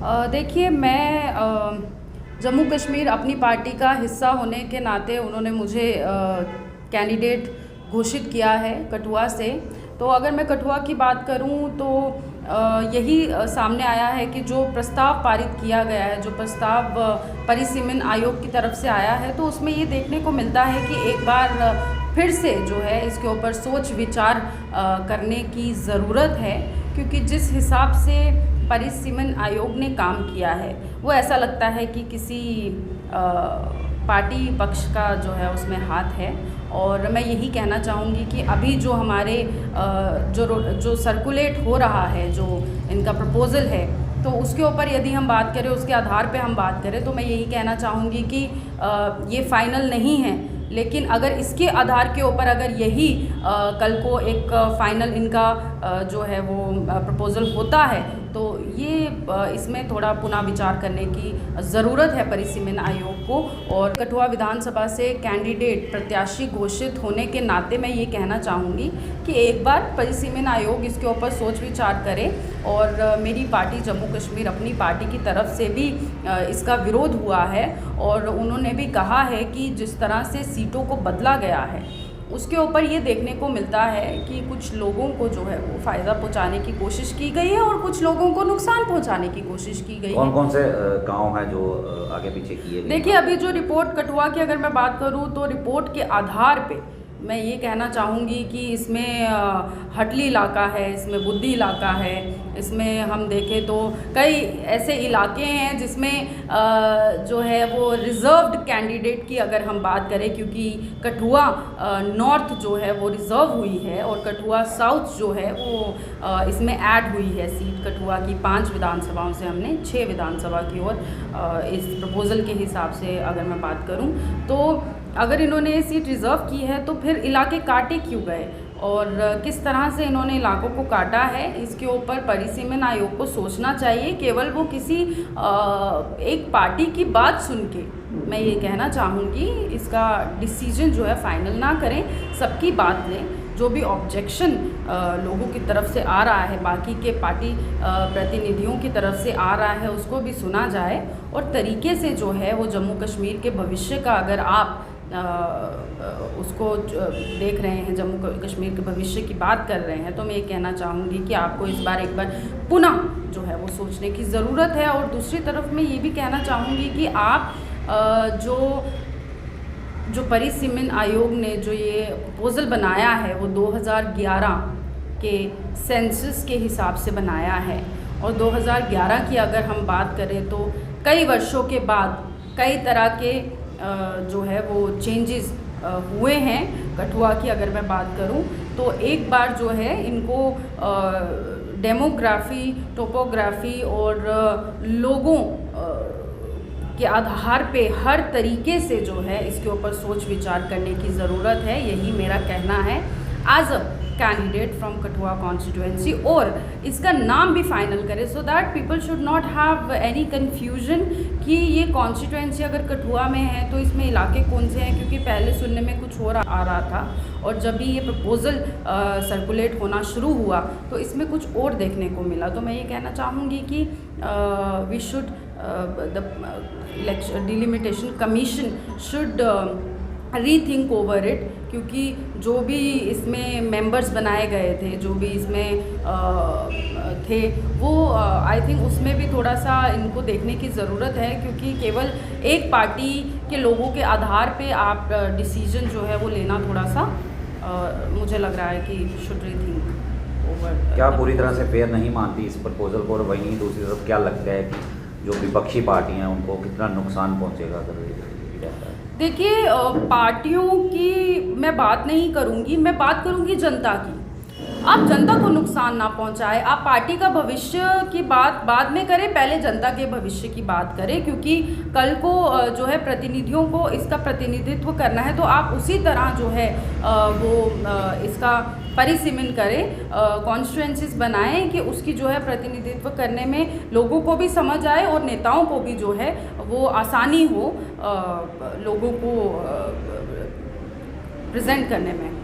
देखिए, मैं जम्मू कश्मीर अपनी पार्टी का हिस्सा होने के नाते उन्होंने मुझे कैंडिडेट घोषित किया है कठुआ से। तो अगर मैं कठुआ की बात करूं तो यही सामने आया है कि जो प्रस्ताव पारित किया गया है, जो प्रस्ताव परिसीमन आयोग की तरफ से आया है, तो उसमें ये देखने को मिलता है कि एक बार फिर से जो है इसके ऊपर सोच विचार करने की ज़रूरत है, क्योंकि जिस हिसाब से परिसीमन आयोग ने काम किया है वो ऐसा लगता है कि किसी पार्टी पक्ष का जो है उसमें हाथ है। और मैं यही कहना चाहूँगी कि अभी जो हमारे जो सर्कुलेट हो रहा है, जो इनका प्रपोज़ल है, तो उसके ऊपर यदि हम बात करें, उसके आधार पे हम बात करें, तो मैं यही कहना चाहूँगी कि ये फ़ाइनल नहीं है, लेकिन अगर इसके आधार के ऊपर अगर यही कल को एक फ़ाइनल इनका जो है वो प्रपोज़ल होता है, तो ये इसमें थोड़ा पुनः विचार करने की ज़रूरत है परिसीमन आयोग को। और कठुआ विधानसभा से कैंडिडेट प्रत्याशी घोषित होने के नाते मैं ये कहना चाहूँगी कि एक बार परिसीमन आयोग इसके ऊपर सोच विचार करे। और मेरी पार्टी जम्मू कश्मीर अपनी पार्टी की तरफ से भी इसका विरोध हुआ है, और उन्होंने भी कहा है कि जिस तरह से सीटों को बदला गया है उसके ऊपर ये देखने को मिलता है कि कुछ लोगों को जो है वो फ़ायदा पहुंचाने की कोशिश की गई है और कुछ लोगों को नुकसान पहुंचाने की कोशिश की गई है। कौन कौन से गांव हैं जो आगे पीछे किए गए? देखिए, अभी जो रिपोर्ट कठुआ की अगर मैं बात करूं तो रिपोर्ट के आधार पे मैं ये कहना चाहूँगी कि इसमें हटली इलाका है, इसमें बुद्धि इलाका है, इसमें हम देखें तो कई ऐसे इलाके हैं जिसमें जो है वो रिज़र्व्ड कैंडिडेट की अगर हम बात करें, क्योंकि कठुआ नॉर्थ जो है वो रिज़र्व हुई है और कठुआ साउथ जो है वो इसमें ऐड हुई है सीट। कठुआ की 5 विधानसभाओं से हमने 6 विधानसभा की ओर इस प्रपोज़ल के हिसाब से अगर मैं बात करूं, तो अगर इन्होंने ये सीट रिज़र्व की है तो फिर इलाके काटे क्यों गए और किस तरह से इन्होंने इलाकों को काटा है, इसके ऊपर परिसीमन आयोग को सोचना चाहिए। केवल वो किसी एक पार्टी की बात सुन के मैं ये कहना चाहूँगी इसका डिसीजन जो है फ़ाइनल ना करें, सबकी बात लें। जो भी ऑब्जेक्शन लोगों की तरफ से आ रहा है, बाकी के पार्टी प्रतिनिधियों की तरफ से आ रहा है, उसको भी सुना जाए और तरीके से जो है वो जम्मू कश्मीर के भविष्य का अगर आप उसको देख रहे हैं, जम्मू कश्मीर के भविष्य की बात कर रहे हैं, तो मैं ये कहना चाहूँगी कि आपको इस बार एक बार पुनः जो है वो सोचने की ज़रूरत है। और दूसरी तरफ मैं ये भी कहना चाहूँगी कि आप जो परिसीमन आयोग ने जो ये प्रपोज़ल बनाया है वो 2011 के सेंसस के हिसाब से बनाया है, और 2011 की अगर हम बात करें तो कई वर्षों के बाद कई तरह के जो है वो चेंजेस हुए हैं। कठुआ की अगर मैं बात करूं तो एक बार जो है इनको डेमोग्राफी, टोपोग्राफी और लोगों के आधार पे हर तरीके से जो है इसके ऊपर सोच विचार करने की ज़रूरत है। यही मेरा कहना है as a candidate from Kathua constituency. और इसका नाम भी फाइनल करें so that people should not have any confusion कि ये कॉन्स्टिट्यूएंसी अगर कठुआ में है तो इसमें इलाके कौन से हैं, क्योंकि पहले सुनने में कुछ और आ रहा था और जब भी ये प्रपोज़ल सर्कुलेट होना शुरू हुआ तो इसमें कुछ और देखने को मिला। तो मैं ये कहना चाहूँगी कि we should the delimitation commission should rethink over it, क्योंकि जो भी इसमें मेंबर्स बनाए गए थे, जो भी इसमें थे, वो आई थिंक उसमें भी थोड़ा सा इनको देखने की ज़रूरत है, क्योंकि केवल एक पार्टी के लोगों के आधार पे आप डिसीजन जो है वो लेना थोड़ा सा मुझे लग रहा है कि शुड रीथिंक ओवर। क्या पूरी तरह से फेयर नहीं मानती इस प्रपोजल को? और वहीं दूसरी तरफ क्या लगता है कि जो विपक्षी पार्टी हैं उनको कितना नुकसान पहुँचेगा अगर ये जाता है? देखिए, पार्टियों की मैं बात नहीं करूंगी, मैं बात करूंगी जनता की। आप जनता को नुकसान ना पहुंचाए, आप पार्टी का भविष्य की बात बाद में करें, पहले जनता के भविष्य की बात करें, क्योंकि कल को जो है प्रतिनिधियों को इसका प्रतिनिधित्व करना है, तो आप उसी तरह जो है वो इसका परिसीमन करें, कॉन्स्टिट्यूएंसीज बनाएं कि उसकी जो है प्रतिनिधित्व करने में लोगों को भी समझ आए और नेताओं को भी जो है वो आसानी हो लोगों को प्रेजेंट करने में।